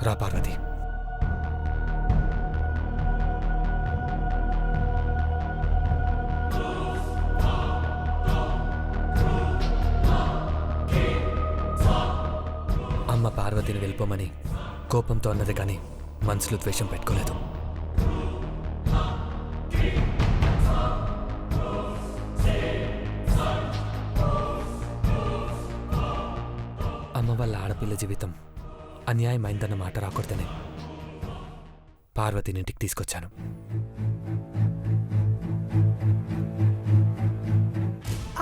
రా పార్వతి. అమ్మ పార్వతిని వెళ్ళిపోమని కోపంతో అన్నది కానీ మనసులో ద్వేషం పెట్టుకోలేదు. అమ్మ వాళ్ళ ఆడపిల్ల జీవితం అన్యాయమైందన్న మాట రాకూడదనే పార్వతిని ఇంటికి తీసుకొచ్చాను.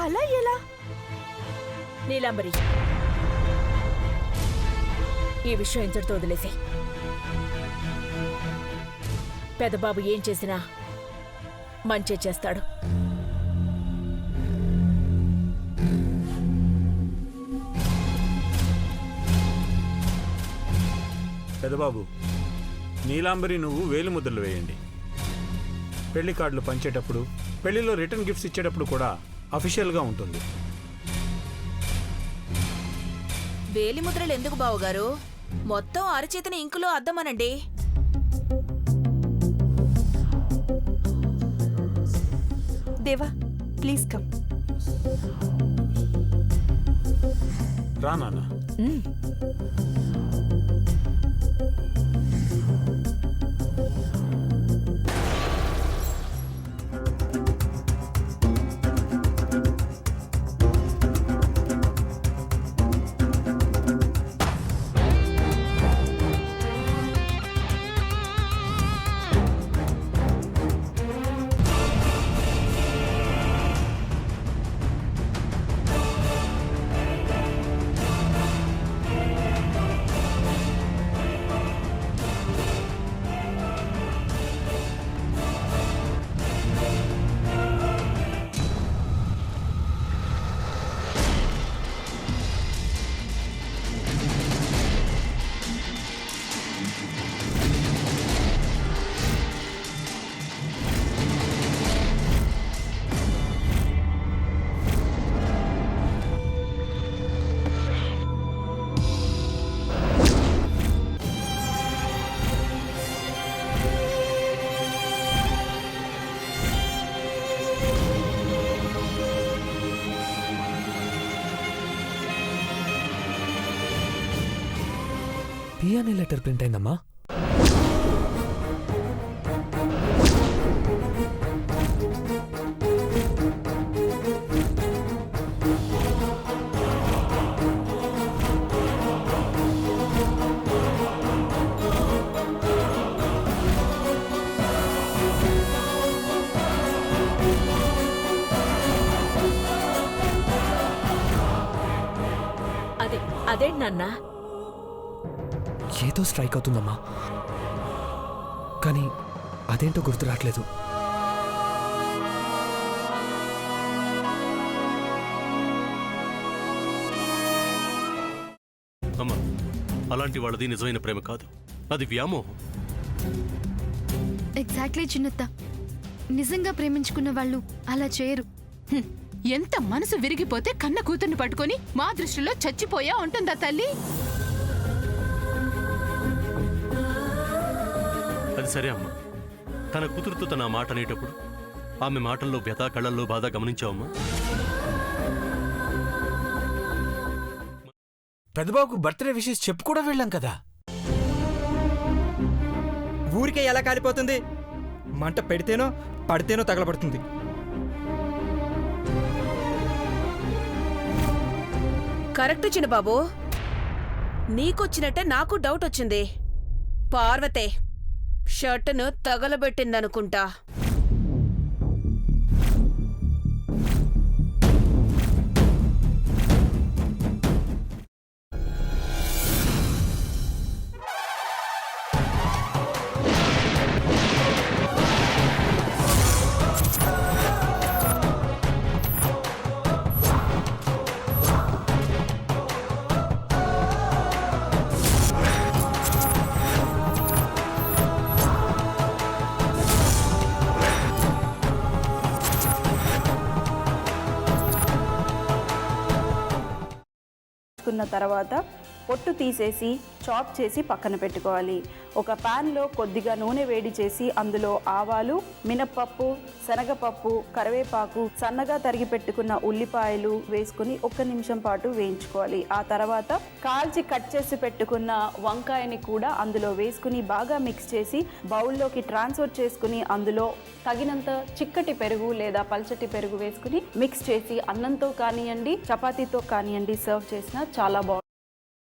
అలా ఎలా? నీలాంబరి, ఈ విషయం ఇంతటితో వదిలేసి పెద్దబాబు ఏం చేసినా మంచి చేస్తాడు. పెదబాబు, నీలాంబరి నువ్వు వేలు ముద్రలు వేయండి. పెళ్లి కార్డులు పంచేటప్పుడు, పెళ్లిలో రిటర్న్ గిఫ్ట్స్ ఇచ్చేటప్పుడు కూడా అఫీషియల్గా ఉంటుంది. వేలి ముద్రలు ఎందుకు బావుగారు? మొత్తం అరచేతిని ఇంకులో అద్దమనండి. దేవా, ప్లీజ్ కమ్. రా నాన్న. పి అనే లెటర్ ప్రింట్ అయిందమ్మా. అదేంటి నాన్న? ఏదో స్ట్రైక్ అవుతుందమ్మా, కానీ అదేంటో గుర్తు రావట్లేదు. అమ్మా, అలాంటి వాళ్ళది నిజమైన ప్రేమ కాదు, అది వ్యామోహం. ఎగ్జాక్ట్లీ చిన్నత్త, నిజంగా ప్రేమించుకున్న వాళ్ళు అలా చేయరు. ఎంత మనసు విరిగిపోతే కన్న కూతుర్ని పట్టుకొని మా దృష్టిలో చచ్చిపోయా ఉంటుందా తల్లి? అది సరే అమ్మా, తన కూతురుతో తన మాట అనేటప్పుడు ఆమె మాటల్లో వ్యథ, కళ్ళల్లో బాధ గమనించావమ్మా? పెద్దబాబుకు బర్త్డే విషెస్ చెప్పు కూడా వెళ్ళాం కదా. ఊరికే ఎలా కాలిపోతుంది? మంట పెడితేనో పడితేనో తగలబడుతుంది. కరెక్ట్ చిన్నబాబు, నీకొచ్చినట్టే నాకు డౌట్ వచ్చింది. పార్వతే షర్టును తగలబెట్టిందనుకుంటా. తర్వాత పొట్టు తీసేసి చాప్ చేసి పక్కన పెట్టుకోవాలి. ఒక ప్యాన్లో కొద్దిగా నూనె వేడి చేసి అందులో ఆవాలు, మినప్పప్పు, శనగపప్పు, కరివేపాకు, సన్నగా తరిగి పెట్టుకున్న ఉల్లిపాయలు వేసుకుని 1 నిమిషం పాటు వేయించుకోవాలి. ఆ తర్వాత కాల్చి కట్ చేసి పెట్టుకున్న వంకాయని కూడా అందులో వేసుకుని బాగా మిక్స్ చేసి బౌల్లోకి ట్రాన్స్ఫర్ చేసుకుని అందులో తగినంత చిక్కటి పెరుగు లేదా పల్చటి పెరుగు వేసుకుని మిక్స్ చేసి అన్నంతో కానివ్వండి, చపాతీతో కానివ్వండి సర్వ్ చేసినా చాలా బాగుంటుంది.